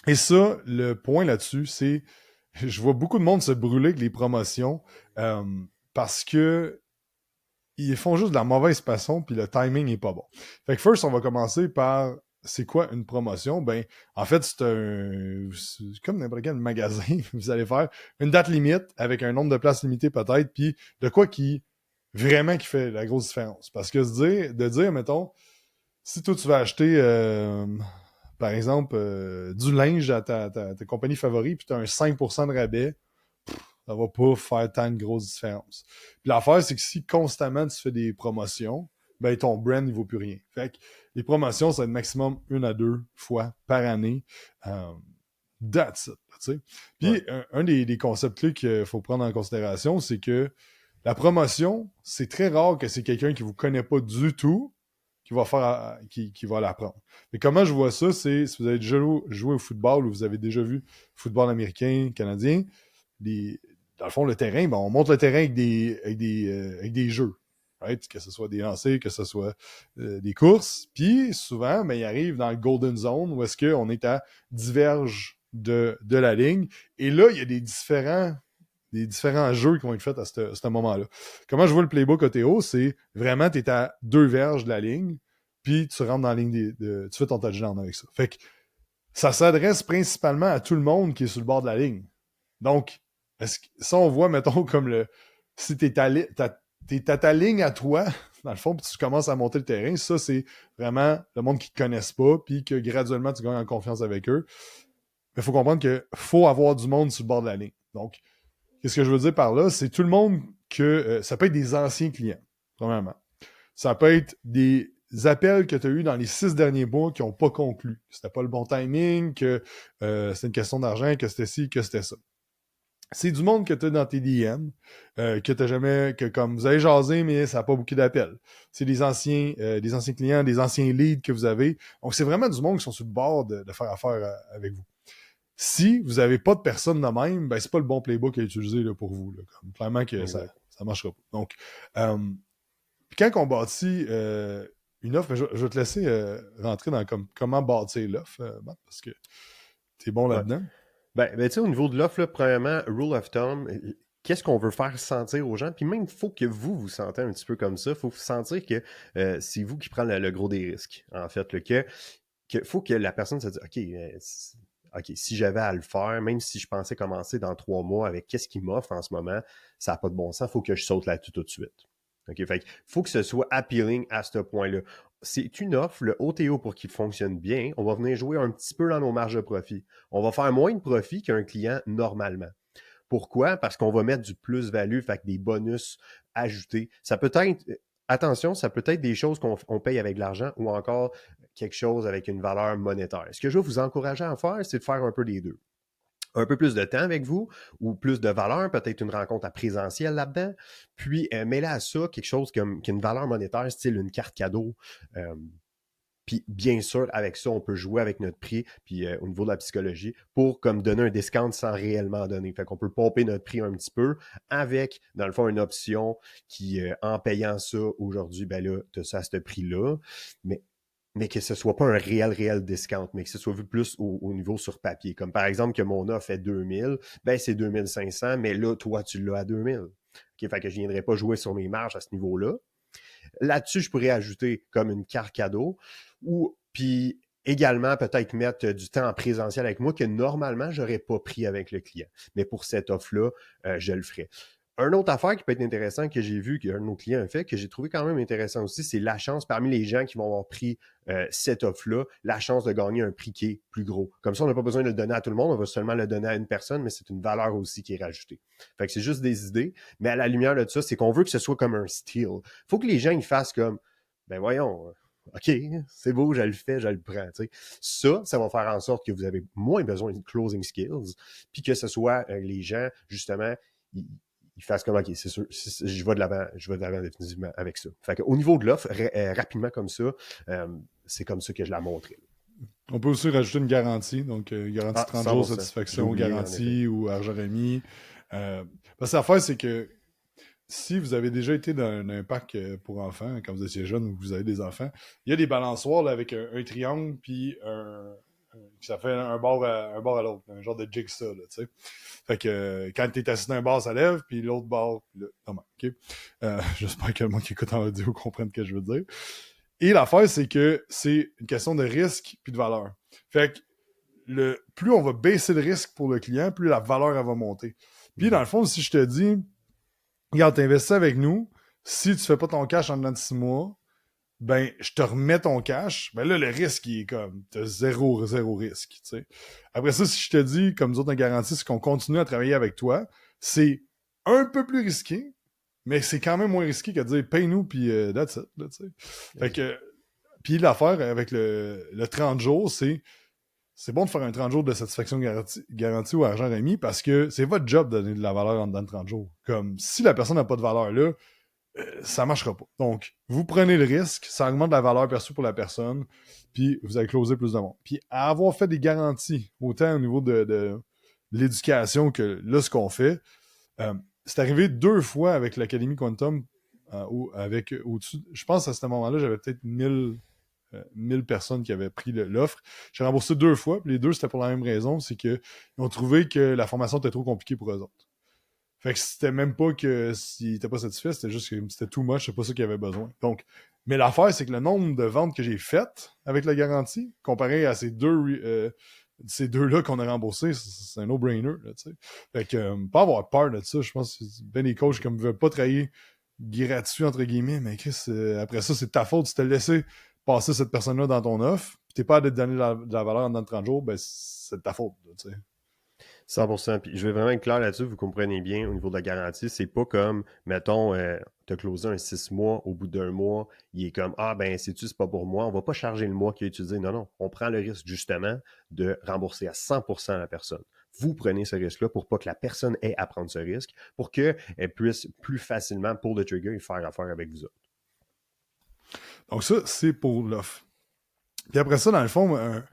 Et ça, le point là-dessus, c'est je vois beaucoup de monde se brûler avec les promotions parce que ils font juste de la mauvaise façon puis le timing est pas bon. Fait que first, on va commencer par c'est quoi une promotion? Ben, en fait, c'est comme n'importe quel magasin. Vous allez faire une date limite avec un nombre de places limitées peut-être, puis de quoi qui vraiment qui fait la grosse différence. Parce que de dire, mettons, si toi tu vas acheter, par exemple, du linge à ta compagnie favorite, puis tu as un 5% de rabais, ça va pas faire tant de grosses différences. Puis l'affaire, c'est que si constamment tu fais des promotions, ben ton brand, il vaut plus rien. Fait que les promotions, ça va être maximum 1 à 2 fois par année. That's it. Tu sais. Puis Ouais. un des concepts clés qu'il faut prendre en considération, c'est que la promotion, c'est très rare que c'est quelqu'un qui vous connaît pas du tout qui va faire qui va l'apprendre. Mais comment je vois ça, c'est si vous avez déjà joué au football ou vous avez déjà vu football américain, canadien, dans le fond, le terrain, ben, on monte le terrain avec des jeux. Right? Que ce soit des lancers, que ce soit des courses. Puis souvent, ben, il arrive dans le Golden Zone où est-ce qu'on est à diverge de la ligne. Et là, il y a des différents jeux qui vont être faits à ce moment-là. Comment je vois le playbook OTO, c'est vraiment, tu es à 2 verges de la ligne, puis tu rentres dans la ligne tu fais ton touchdown avec ça. Fait que ça s'adresse principalement à tout le monde qui est sur le bord de la ligne. Donc, ça, on voit, mettons, comme si t'es à ta ligne à toi, dans le fond, puis tu commences à monter le terrain, ça, c'est vraiment le monde qui ne te connaisse pas, puis que graduellement, tu gagnes en confiance avec eux. Mais il faut comprendre qu'il faut avoir du monde sur le bord de la ligne. Donc, qu'est-ce que je veux dire par là? C'est tout le monde ça peut être des anciens clients, premièrement. Ça peut être des appels que tu as eus dans les 6 derniers mois qui n'ont pas conclu. C'était pas le bon timing, que c'était une question d'argent, que c'était ci, que c'était ça. C'est du monde que tu as dans tes DM, que tu jamais, que comme vous avez jasé, mais ça n'a pas beaucoup d'appels. C'est des anciens clients, des anciens leads que vous avez. Donc, c'est vraiment du monde qui sont sur le bord de faire affaire avec vous. Si vous n'avez pas de personne de même, ben c'est pas le bon playbook à utiliser là, pour vous. Là, comme, clairement que ça marchera pas. Donc, quand on bâtit une offre, je vais te laisser rentrer dans comment bâtir l'offre, Matt, parce que tu es bon Ouais. là-dedans. Ben tu sais, au niveau de l'offre, là, premièrement, rule of thumb, qu'est-ce qu'on veut faire sentir aux gens? Puis même, il faut que vous sentez un petit peu comme ça. Il faut sentir que c'est vous qui prenez le gros des risques, en fait. Que faut que la personne se dise, OK, si j'avais à le faire, même si je pensais commencer dans 3 mois avec qu'est-ce qu'il m'offre en ce moment, ça n'a pas de bon sens, il faut que je saute là-dessus tout de suite. OK, fait faut que ce soit appealing à ce point-là. C'est une offre, le OTO, pour qu'il fonctionne bien, on va venir jouer un petit peu dans nos marges de profit. On va faire moins de profit qu'un client normalement. Pourquoi? Parce qu'on va mettre du plus-value, fait que des bonus ajoutés. Ça peut être, attention, ça peut être des choses qu'on paye avec de l'argent ou encore quelque chose avec une valeur monétaire. Ce que je veux vous encourager à faire, c'est de faire un peu des deux. Un peu plus de temps avec vous ou plus de valeur, peut-être une rencontre à présentiel là-dedans. Puis, mêler à ça quelque chose qui a une valeur monétaire, style une carte cadeau. Puis bien sûr, avec ça, on peut jouer avec notre prix, puis au niveau de la psychologie, pour comme donner un discount sans réellement donner. Fait qu'on peut pomper notre prix un petit peu avec, dans le fond, une option qui, en payant ça aujourd'hui, ben là, tu as ça à ce prix-là. Mais que ce soit pas un réel discount, mais que ce soit vu plus au niveau sur papier. Comme par exemple que mon offre est 2000, ben c'est 2500, mais là, toi, tu l'as à 2000. OK, fait que je viendrai pas jouer sur mes marges à ce niveau-là. Là-dessus, je pourrais ajouter comme une carte cadeau ou puis également peut-être mettre du temps en présentiel avec moi que normalement, j'aurais pas pris avec le client. Mais pour cette offre-là, je le ferai. Une autre affaire qui peut être intéressante que j'ai vu qu'un de nos clients a fait, que j'ai trouvé quand même intéressant aussi, c'est la chance parmi les gens qui vont avoir pris cette offre-là, la chance de gagner un prix qui est plus gros. Comme ça, on n'a pas besoin de le donner à tout le monde, on va seulement le donner à une personne, mais c'est une valeur aussi qui est rajoutée. Fait que c'est juste des idées, mais à la lumière de ça, c'est qu'on veut que ce soit comme un steal. Faut que les gens ils fassent comme, ben voyons, OK, c'est beau, je le fais, je le prends. T'sais. Ça va faire en sorte que vous avez moins besoin de closing skills, puis que ce soit les gens, justement, ils fassent comme, OK, c'est sûr, je vais de l'avant définitivement avec ça. Fait qu'au niveau de l'offre, rapidement comme ça, c'est comme ça que je la montrais. On peut aussi rajouter une garantie, donc garantie 30 jours, 100%. satisfaction, Oublié, garantie ou argent remis. Parce que l'affaire, c'est que si vous avez déjà été dans un parc pour enfants, quand vous étiez jeune ou que vous avez des enfants, il y a des balançoires là, avec un triangle, puis ça fait un bord à l'autre, un genre de jigsaw, là, tu sais. Fait que quand t'es assis d'un bord, ça lève, puis l'autre bord, là, non, ok. J'espère que le monde qui écoute en audio comprenne ce que je veux dire. Et l'affaire, c'est que c'est une question de risque puis de valeur. Fait que plus on va baisser le risque pour le client, plus la valeur elle va monter. Puis dans le fond, si je te dis, regarde, t'investis avec nous, si tu fais pas ton cash en dedans de 6 mois, ben, je te remets ton cash, ben là, le risque, il est comme, t'as zéro risque, tu sais. Après ça, si je te dis, comme nous autres, on garantit, c'est qu'on continue à travailler avec toi, c'est un peu plus risqué, mais c'est quand même moins risqué que de dire, paye-nous, puis that's it, là, tu sais. Fait que, puis l'affaire avec le 30 jours, c'est bon de faire un 30 jours de satisfaction garantie ou argent remis parce que c'est votre job de donner de la valeur en dedans de 30 jours. Comme, si la personne n'a pas de valeur là, ça marchera pas. Donc, vous prenez le risque, ça augmente la valeur perçue pour la personne, puis vous allez closer plus de monde. Puis, à avoir fait des garanties, autant au niveau de l'éducation que là, ce qu'on fait, c'est arrivé 2 fois avec l'Académie Quantum, avec au-dessus, je pense à ce moment-là, j'avais peut-être 1000 personnes qui avaient pris l'offre. J'ai remboursé 2 fois, puis les 2, c'était pour la même raison, c'est qu'ils ont trouvé que la formation était trop compliquée pour eux autres. Fait que c'était même pas que s'ils étaient pas satisfaits, c'était juste que c'était too much, c'est pas ça qu'ils avaient besoin. Donc, mais l'affaire, c'est que le nombre de ventes que j'ai faites avec la garantie, comparé à ces deux-là qu'on a remboursés, c'est un no-brainer, là, tu sais. Fait que, pas avoir peur de ça, je pense que ben les coachs, comme, veulent pas travailler gratuit, entre guillemets, mais Chris, après ça, c'est ta faute, tu t'es laissé passer cette personne-là dans ton offre, pis t'es pas à te donner de la valeur dans 30 jours, ben, c'est de ta faute, là, tu sais. 100%. Puis je vais vraiment être clair là-dessus, vous comprenez bien au niveau de la garantie. C'est pas comme, mettons, tu as closé un 6 mois, au bout d'un mois, il est comme, ah ben, c'est pas pour moi, on va pas charger le mois qu'il a utilisé. Non, on prend le risque justement de rembourser à 100% la personne. Vous prenez ce risque-là pour pas que la personne ait à prendre ce risque, pour qu'elle puisse plus facilement, pour le trigger, faire affaire avec vous autres. Donc ça, c'est pour l'offre. Puis après ça, dans le fond,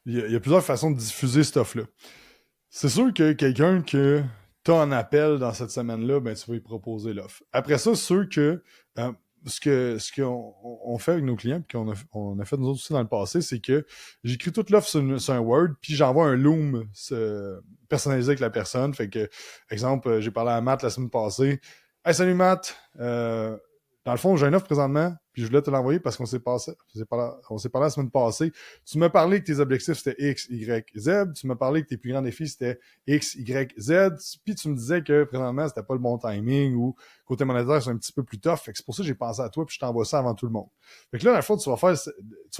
il y a plusieurs façons de diffuser cette offre-là. C'est sûr que quelqu'un que t'as en appel dans cette semaine-là, ben tu vas lui proposer l'offre. Après ça, sûr que ce qu'on fait avec nos clients, puis qu'on a fait nous autres aussi dans le passé, c'est que j'écris toute l'offre sur un Word, puis j'envoie un Loom personnalisé avec la personne. Fait que, exemple, j'ai parlé à Matt la semaine passée. Hey, salut Matt! Dans le fond, j'ai une offre présentement, puis je voulais te l'envoyer parce qu'on s'est parlé la semaine passée. Tu m'as parlé que tes objectifs, c'était X, Y, Z. Tu m'as parlé que tes plus grands défis, c'était X, Y, Z. Puis tu me disais que présentement, c'était pas le bon timing ou côté monétaire, c'est un petit peu plus tough. Fait que c'est pour ça que j'ai pensé à toi, puis je t'envoie ça avant tout le monde. Fait que là, dans le fond, tu vas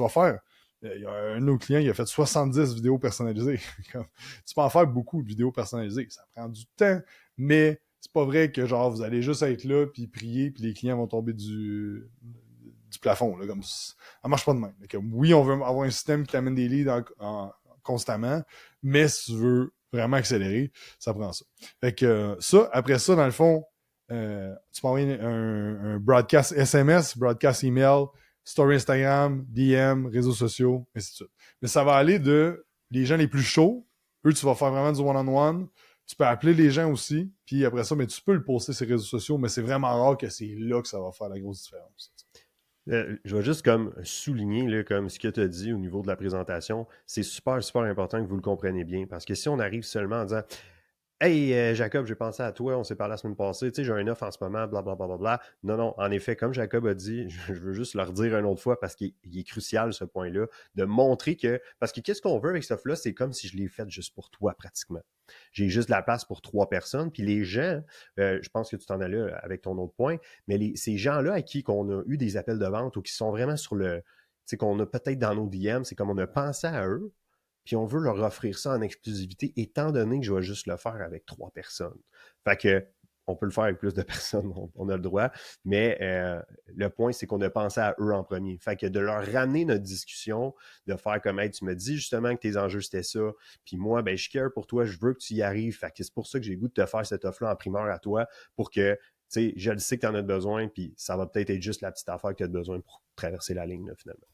faire, il y a un de nos clients, il a fait 70 vidéos personnalisées. Tu peux en faire beaucoup de vidéos personnalisées. Ça prend du temps, mais c'est pas vrai que genre vous allez juste être là puis prier puis les clients vont tomber du plafond là, comme ça marche pas de même. Comme, oui, on veut avoir un système qui t'amène des leads constamment, mais si tu veux vraiment accélérer, ça prend ça. Fait que ça, après ça, dans le fond, tu peux envoyer un broadcast SMS, broadcast email story Instagram, DM, réseaux sociaux, ainsi de suite. Mais ça va aller de les gens les plus chauds, eux, tu vas faire vraiment du one-on-one. Tu peux appeler les gens aussi, puis après ça, mais tu peux le poster sur les réseaux sociaux, mais c'est vraiment rare que c'est là que ça va faire la grosse différence. Je vais juste comme souligner là, comme ce que tu as dit au niveau de la présentation. C'est super, super important que vous le compreniez bien. Parce que si on arrive seulement en disant Hey, Jacob, j'ai pensé à toi, on s'est parlé la semaine passée, tu sais, j'ai un offre en ce moment, blablabla. Non, non, en effet, comme Jacob a dit, je veux juste le redire une autre fois parce qu'il est crucial, ce point-là, de montrer que, parce que qu'est-ce qu'on veut avec cette offre-là, c'est comme si je l'ai faite juste pour toi, pratiquement. J'ai juste de la place pour 3 personnes, puis les gens, je pense que tu t'en allais avec ton autre point, mais ces gens-là à qui qu'on a eu des appels de vente ou qui sont vraiment sur le, tu sais, qu'on a peut-être dans nos DM, c'est comme on a pensé à eux, puis on veut leur offrir ça en exclusivité, étant donné que je vais juste le faire avec 3 personnes. Fait que on peut le faire avec plus de personnes, on a le droit, mais le point, c'est qu'on a pensé à eux en premier. Fait que de leur ramener notre discussion, de faire comme, hey, tu me dis justement que tes enjeux, c'était ça, puis moi, ben je care pour toi, je veux que tu y arrives, fait que c'est pour ça que j'ai le goût de te faire cette offre-là en primeur à toi, pour que, tu sais, je le sais que tu en as besoin, puis ça va peut-être être juste la petite affaire que tu as besoin pour traverser la ligne, là, finalement.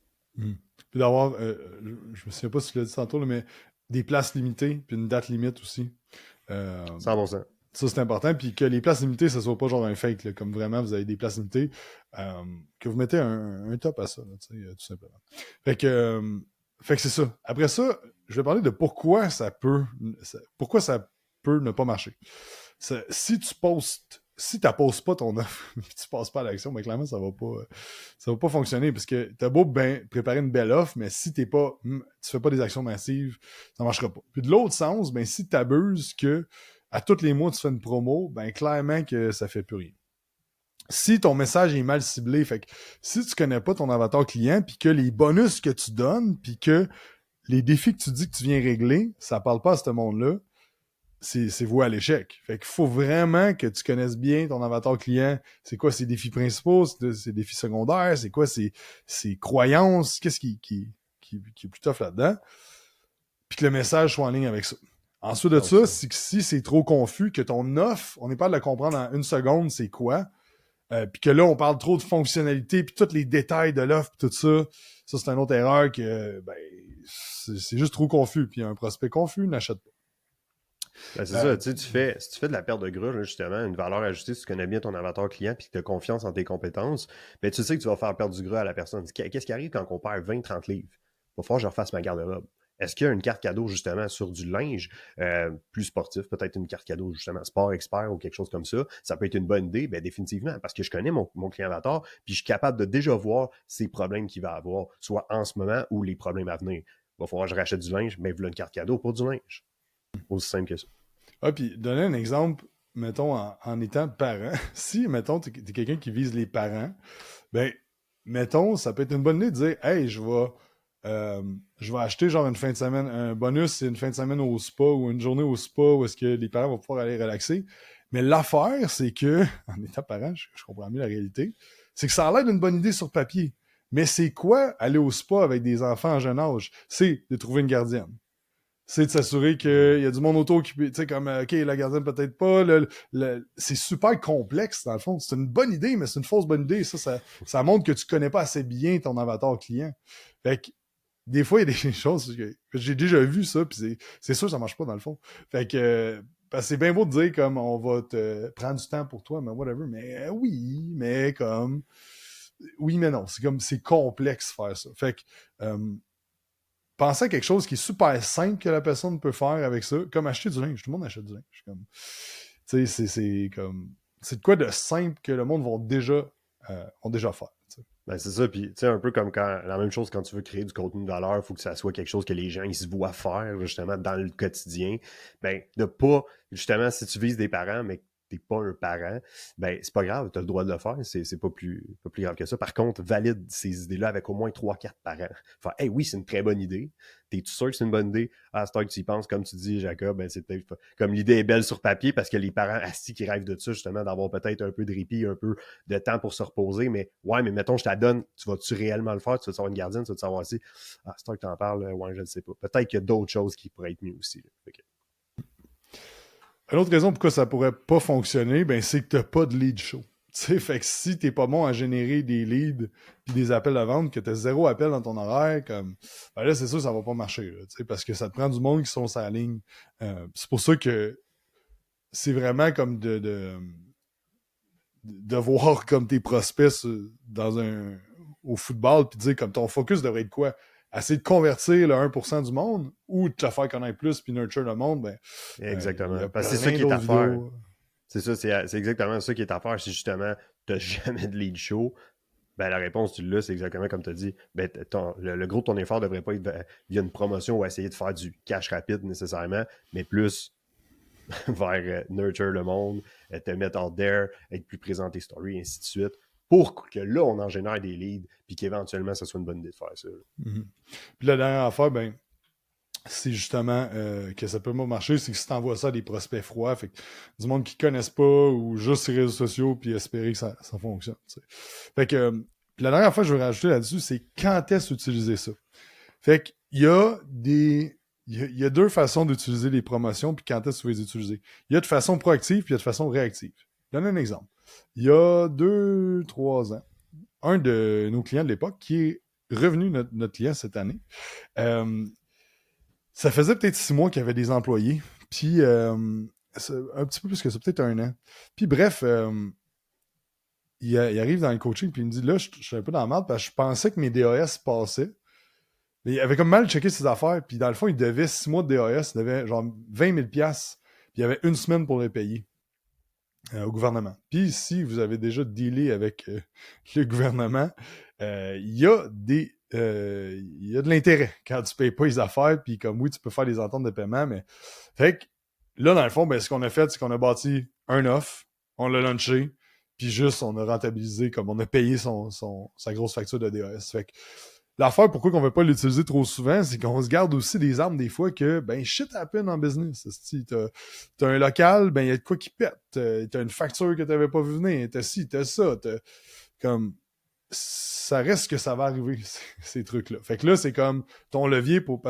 Puis d'avoir, je me souviens pas si tu l'as dit tantôt, là, mais des places limitées, puis une date limite aussi. 100%. Ça, c'est important. Puis que les places limitées, ça soit pas genre un fake, là, comme vraiment vous avez des places limitées, que vous mettez un top à ça, là, tout simplement. Fait que c'est ça. Après ça, je vais parler de pourquoi ça peut ne pas marcher. Si tu t'apposes pas ton offre, tu passes pas à l'action, ben clairement, ça va pas fonctionner parce que t'as beau préparer une belle offre, mais si tu fais pas des actions massives, ça marchera pas. Puis de l'autre sens, ben, si t'abuses que à tous les mois tu fais une promo, ben, clairement que ça fait plus rien. Si ton message est mal ciblé, fait que si tu connais pas ton avatar client, puis que les bonus que tu donnes, puis que les défis que tu dis que tu viens régler, ça parle pas à ce monde-là, c'est voué à l'échec. Fait qu'il faut vraiment que tu connaisses bien ton avatar client. C'est quoi ses défis principaux, ses défis secondaires, c'est quoi ses croyances, qu'est-ce qui est plus tough là-dedans. Puis que le message soit en ligne avec ça. Ensuite de ça, si c'est trop confus, que ton offre, on n'est pas de la comprendre en une seconde, c'est quoi, puis que là, on parle trop de fonctionnalités, puis tous les détails de l'offre, puis tout ça, ça, c'est une autre erreur que, ben, c'est juste trop confus. Puis un prospect confus n'achète pas. Ben, c'est ça, tu sais, si tu fais de la perte de gras, là, justement, une valeur ajoutée, si tu connais bien ton avatar client puis que tu as confiance en tes compétences, ben, tu sais que tu vas faire perdre du gras à la personne. Qu'est-ce qui arrive quand on perd 20-30 livres? Il va falloir que je refasse ma garde-robe. Est-ce qu'il y a une carte cadeau, justement, sur du linge plus sportif, peut-être une carte cadeau, justement, sport expert ou quelque chose comme ça? Ça peut être une bonne idée, ben, définitivement, parce que je connais mon client avatar, puis je suis capable de déjà voir ces problèmes qu'il va avoir, soit en ce moment ou les problèmes à venir. Il va falloir que je rachète du linge, mais voilà une carte cadeau pour du linge. Aussi simple que ça. Ah, puis donner un exemple, mettons, en étant parent. Si, mettons, t'es quelqu'un qui vise les parents, ben, mettons, ça peut être une bonne idée de dire, hey, je vais acheter genre une fin de semaine, un bonus, c'est une fin de semaine au spa ou une journée au spa où est-ce que les parents vont pouvoir aller relaxer. Mais l'affaire, c'est que, en étant parent, je comprends mieux la réalité, c'est que ça a l'air d'une bonne idée sur papier. Mais c'est quoi aller au spa avec des enfants en jeune âge? C'est de trouver une gardienne. C'est de s'assurer qu'il y a du monde autour qui peut, tu sais, comme, OK, la gardienne peut-être pas, c'est super complexe, dans le fond. C'est une bonne idée, mais c'est une fausse bonne idée. Ça montre que tu connais pas assez bien ton avatar client. Fait que, des fois, il y a des choses que j'ai déjà vu ça, puis c'est sûr que ça marche pas, dans le fond. Fait que, parce que c'est bien beau de dire, comme, on va te prendre du temps pour toi, mais whatever, mais oui, mais comme, oui, mais non. C'est comme, c'est complexe faire ça. Fait que, pensez à quelque chose qui est super simple que la personne peut faire avec ça, comme acheter du linge. Tout le monde achète du linge. Comme, tu sais, c'est comme, c'est de quoi de simple que le monde vont déjà faire. T'sais. Ben, c'est ça, puis tu sais, un peu comme quand la même chose quand tu veux créer du contenu de valeur, il faut que ça soit quelque chose que les gens ils se voient faire justement dans le quotidien. Ben, de pas, justement, si tu vises des parents, mais que t'es pas un parent, ben c'est pas grave, tu as le droit de le faire, c'est pas plus grave que ça. Par contre, valide ces idées-là avec au moins 3-4 parents. Enfin, hey, oui, c'est une très bonne idée. T'es-tu sûr que c'est une bonne idée? Ah, c'est toi que tu y penses, comme tu dis, Jacob, ben c'est peut-être comme l'idée est belle sur papier parce que les parents assis qui rêvent de ça, justement, d'avoir peut-être un peu de répit, un peu de temps pour se reposer, mais ouais, mais mettons, je te la donne, tu vas-tu réellement le faire? Tu vas savoir une gardienne, tu vas savoir si, ah, c'est toi que t'en parles, ouais, je ne sais pas. Peut-être qu'il y a d'autres choses qui pourraient être mieux aussi. Okay. Une autre raison pourquoi ça pourrait pas fonctionner, ben, c'est que t'as pas de lead show. sais, fait que si t'es pas bon à générer des leads puis des appels à vente, que t'as 0 appel dans ton horaire, comme ben là, c'est sûr ça va pas marcher. Là, parce que ça te prend du monde qui sont sur la ligne. C'est pour ça que c'est vraiment comme de voir comme tes prospects au football puis dire comme ton focus devrait être quoi? Essayer de convertir le 1% du monde ou de te faire connaître plus puis nurture le monde, ben Exactement. y a Parce que c'est ça plein qui est à d'autres faire. vidéos. C'est ça, c'est exactement ça qui est à faire. Si justement, tu n'as jamais de lead show, ben la réponse, tu l'as, c'est exactement comme tu as dit. Ben, le gros de ton effort ne devrait pas être via une promotion ou essayer de faire du cash rapide nécessairement, mais plus vers nurture le monde, te mettre out there, être plus présent dans tes stories, ainsi de suite, pour que là, on en génère des leads, puis qu'éventuellement, ça soit une bonne idée de faire ça. Mm-hmm. Puis la dernière affaire, ben, c'est justement que ça peut pas marcher, c'est que si t'envoies ça à des prospects froids, fait que du monde qui connaissent pas ou juste les réseaux sociaux, puis espérer que ça fonctionne. T'sais. Fait que puis la dernière fois que je veux rajouter là-dessus, c'est quand est-ce utiliser ça. Fait qu'il y a il y a deux façons d'utiliser les promotions, puis quand est-ce que tu veux les utiliser. Il y a de façon proactive, puis il y a de façon réactive. Je donne un exemple. Il y a 2-3 ans, un de nos clients de l'époque, qui est revenu notre client cette année, ça faisait peut-être 6 mois qu'il y avait des employés, puis un petit peu plus que ça, peut-être 1 an. Puis bref, il arrive dans le coaching, puis il me dit, là, je suis un peu dans la merde, parce que je pensais que mes DAS passaient, mais il avait comme mal checké ses affaires, puis dans le fond, il devait 6 mois de DAS, il devait genre 20 000 $, puis il y avait 1 semaine pour les payer au gouvernement. Puis si vous avez déjà dealé avec le gouvernement, il y a de l'intérêt quand tu payes pas les affaires, puis comme oui, tu peux faire des ententes de paiement, mais fait que là, dans le fond, ben, ce qu'on a fait, c'est qu'on a bâti un offre, on l'a launché, puis juste, on a rentabilisé, comme on a payé sa grosse facture de DAS. Fait que l'affaire, pourquoi on ne veut pas l'utiliser trop souvent, c'est qu'on se garde aussi des armes des fois que, ben, shit happen en business. Si t'as un local, ben, il y a de quoi qui pète. T'as une facture que t'avais pas vu venir. T'as ci, t'as ça. Comme, ça reste que ça va arriver, ces trucs-là. Fait que là, c'est comme ton levier pour...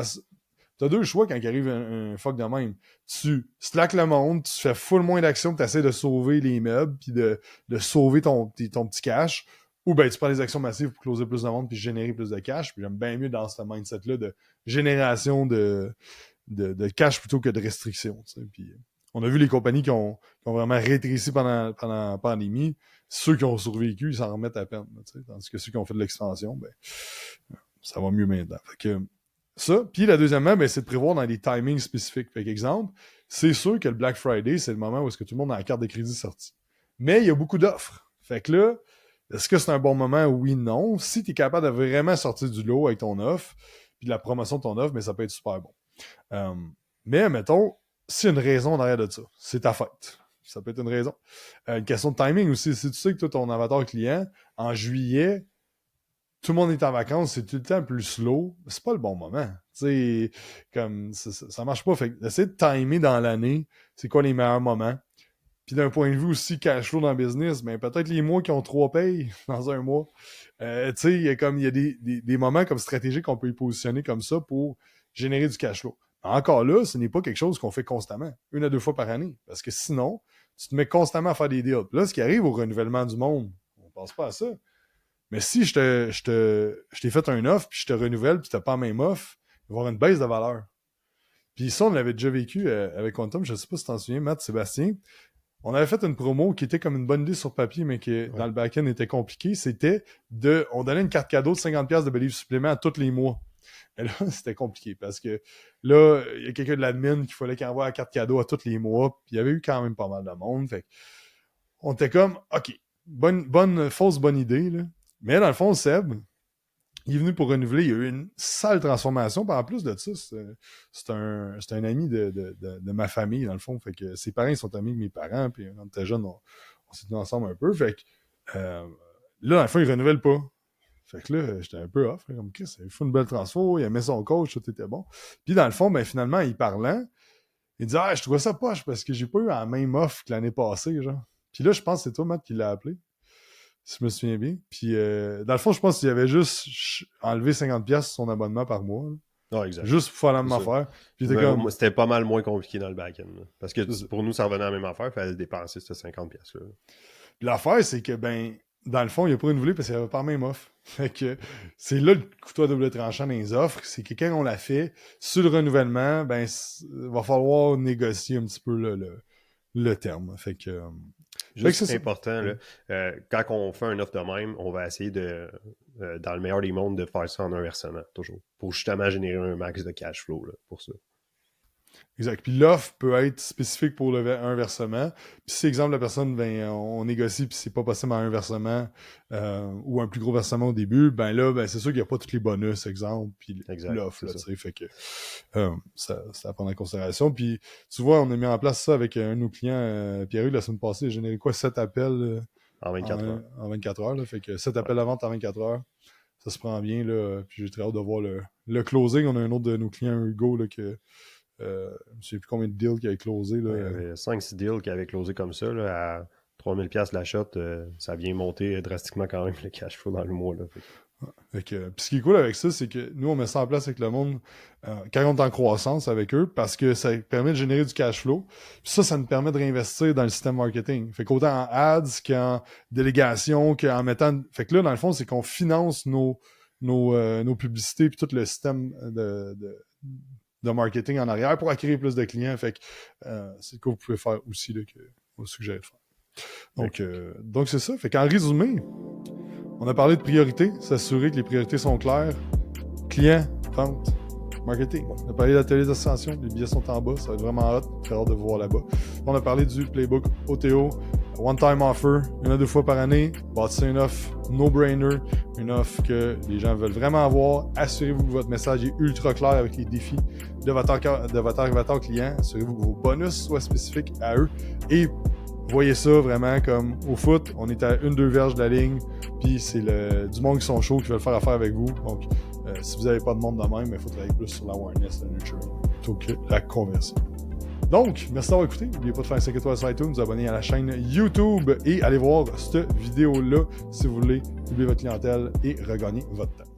T'as deux choix quand il arrive un fuck de même. Tu slack le monde, tu fais full moins d'action, tu essaies de sauver les meubles, puis de sauver ton petit cash, ou ben tu prends des actions massives pour closer plus de monde, puis générer plus de cash. Puis j'aime bien mieux dans ce mindset-là de génération de cash plutôt que de restriction. Puis on a vu les compagnies qui ont vraiment rétréci pendant la pandémie. Ceux qui ont survécu, ils s'en remettent à peine. Tandis que ceux qui ont fait de l'expansion, ben ça va mieux maintenant. Fait que ça. Puis la deuxièmement, ben, c'est de prévoir dans des timings spécifiques. Fait qu'exemple, c'est sûr que le Black Friday, c'est le moment où est-ce que tout le monde a la carte de crédit sortie. Mais il y a beaucoup d'offres. Fait que là, est-ce que c'est un bon moment? Oui, non. Si tu es capable de vraiment sortir du lot avec ton offre, puis de la promotion de ton offre, mais ça peut être super bon. Mais, mettons, s'il y a une raison en arrière de ça, c'est ta fête. Ça peut être une raison. Une question de timing aussi. Si tu sais que toi, ton avatar client, en juillet, tout le monde est en vacances, c'est tout le temps plus slow, c'est pas le bon moment. Tu sais, comme ça marche pas. Fait essayer de timer dans l'année, c'est quoi les meilleurs moments. Puis d'un point de vue aussi cash flow dans le business, ben peut-être les mois qui ont 3 payes dans un mois. Tu sais, il y a des moments comme stratégiques qu'on peut y positionner comme ça pour générer du cash flow. Encore là, ce n'est pas quelque chose qu'on fait constamment, 1 à 2 fois par année. Parce que sinon, tu te mets constamment à faire des deals. Là, ce qui arrive au renouvellement du monde, on pense pas à ça. Mais si je t'ai fait un offre, puis je te renouvelle, puis tu n'as pas la même offre, il va y avoir une baisse de valeur. Puis ça, on l'avait déjà vécu avec Quantum, je ne sais pas si tu t'en souviens, Matt, Sébastien. On avait fait une promo qui était comme une bonne idée sur papier, mais qui, dans le back-end, était compliquée. C'était on donnait une carte cadeau de 50$ de believe supplément à tous les mois. Et là, c'était compliqué parce que là, il y a quelqu'un de l'admin qu'il fallait qu'il envoie la carte cadeau à tous les mois, puis il y avait eu quand même pas mal de monde. Fait on était comme, OK, fausse bonne idée, là. Mais dans le fond, Seb, il est venu pour renouveler. Il y a eu une sale transformation. Puis en plus de ça, c'est un ami de ma famille, dans le fond. Fait que ses parents, ils sont amis avec mes parents. Puis quand on était jeunes, on s'est tenus ensemble un peu. Fait que là, dans le fond, il renouvelle pas. Fait que là, j'étais un peu off. Comme Chris, il faut une belle transfo. Il aimait son coach, tout était bon. Puis dans le fond, ben finalement, il parlant, il dit je trouvais ça poche parce que j'ai pas eu la même offre que l'année passée, genre. Puis là, je pense que c'est toi, Matt, qui l'a appelé. Si je me souviens bien. Puis, dans le fond, je pense qu'il avait juste enlevé 50$ sur son abonnement par mois. Là. Non, exact. Juste pour faire la même C'est ça. affaire. Puis Moi, c'était pas mal moins compliqué dans le back-end. Là. Parce que pour nous, ça revenait à la même affaire, il fallait dépenser ces 50$. Là. L'affaire, c'est que, ben, dans le fond, il a pas renouvelé parce qu'il n'y avait pas la même offre. Fait que c'est là le couteau à double tranchant dans les offres, c'est que quand on l'a fait, sur le renouvellement, ben, va falloir négocier un petit peu le terme. Fait que Juste important, là, quand on fait un offre de même, on va essayer de, dans le meilleur des mondes, de faire ça en un versement, toujours. Pour justement générer un max de cash flow, là, pour ça. Exact. Puis l'offre peut être spécifique pour un versement. Puis si, exemple, la personne, ben, on négocie puis c'est pas possible à un versement ou un plus gros versement au début, ben là, ben, c'est sûr qu'il n'y a pas tous les bonus, exemple, puis l'offre, là, tu sais. Fait que ça à prendre en considération. Puis tu vois, on a mis en place ça avec un de nos clients, Pierre-Hugues, la semaine passée, il a généré quoi, 7 appels en 24 heures. En 24 heures, là. Fait que 7 appels à vente en 24 heures. Ça se prend bien, là. Puis j'ai très hâte de voir le closing. On a un autre de nos clients, Hugo, là, que je ne sais plus combien de deals qui avait closé. Là. Il y avait 5-6 deals qui avaient closé comme ça, là, à 3000$ la shot. Ça vient monter drastiquement quand même le cash flow dans le mois. Là. Puis ce qui est cool avec ça, c'est que nous, on met ça en place avec le monde quand on est en croissance avec eux parce que ça permet de générer du cash flow. Puis ça nous permet de réinvestir dans le système marketing. Fait qu'autant en ads qu'en délégation, qu'en mettant... Fait que là, dans le fond, c'est qu'on finance nos publicités puis tout le système de marketing en arrière pour acquérir plus de clients. Fait que c'est ce que vous pouvez faire aussi là, que vous suggérez de faire. Donc c'est ça. Fait qu'en résumé, on a parlé de priorités, s'assurer que les priorités sont claires. Clients, vente, marketing. On a parlé d'atelier d'ascension, les billets sont en bas, ça va être vraiment hot, très hâte de vous voir là-bas. On a parlé du playbook OTO, one-time offer, 1 à 2 fois par année, bâtissez une offre no-brainer, une offre que les gens veulent vraiment avoir. Assurez-vous que votre message est ultra clair avec les défis de votre avatar client. Assurez-vous que vos bonus soient spécifiques à eux et voyez ça vraiment comme au foot, on est à 1-2 verges de la ligne, puis c'est du monde qui sont chauds, qui veulent faire affaire avec vous. Donc, si vous n'avez pas de monde de même, il faut travailler plus sur l'awareness, la nurturing, plutôt que la conversion. Donc, merci d'avoir écouté. N'oubliez pas de faire un 5 étoiles sur iTunes, vous abonner à la chaîne YouTube et allez voir cette vidéo-là si vous voulez doubler votre clientèle et regagner votre temps.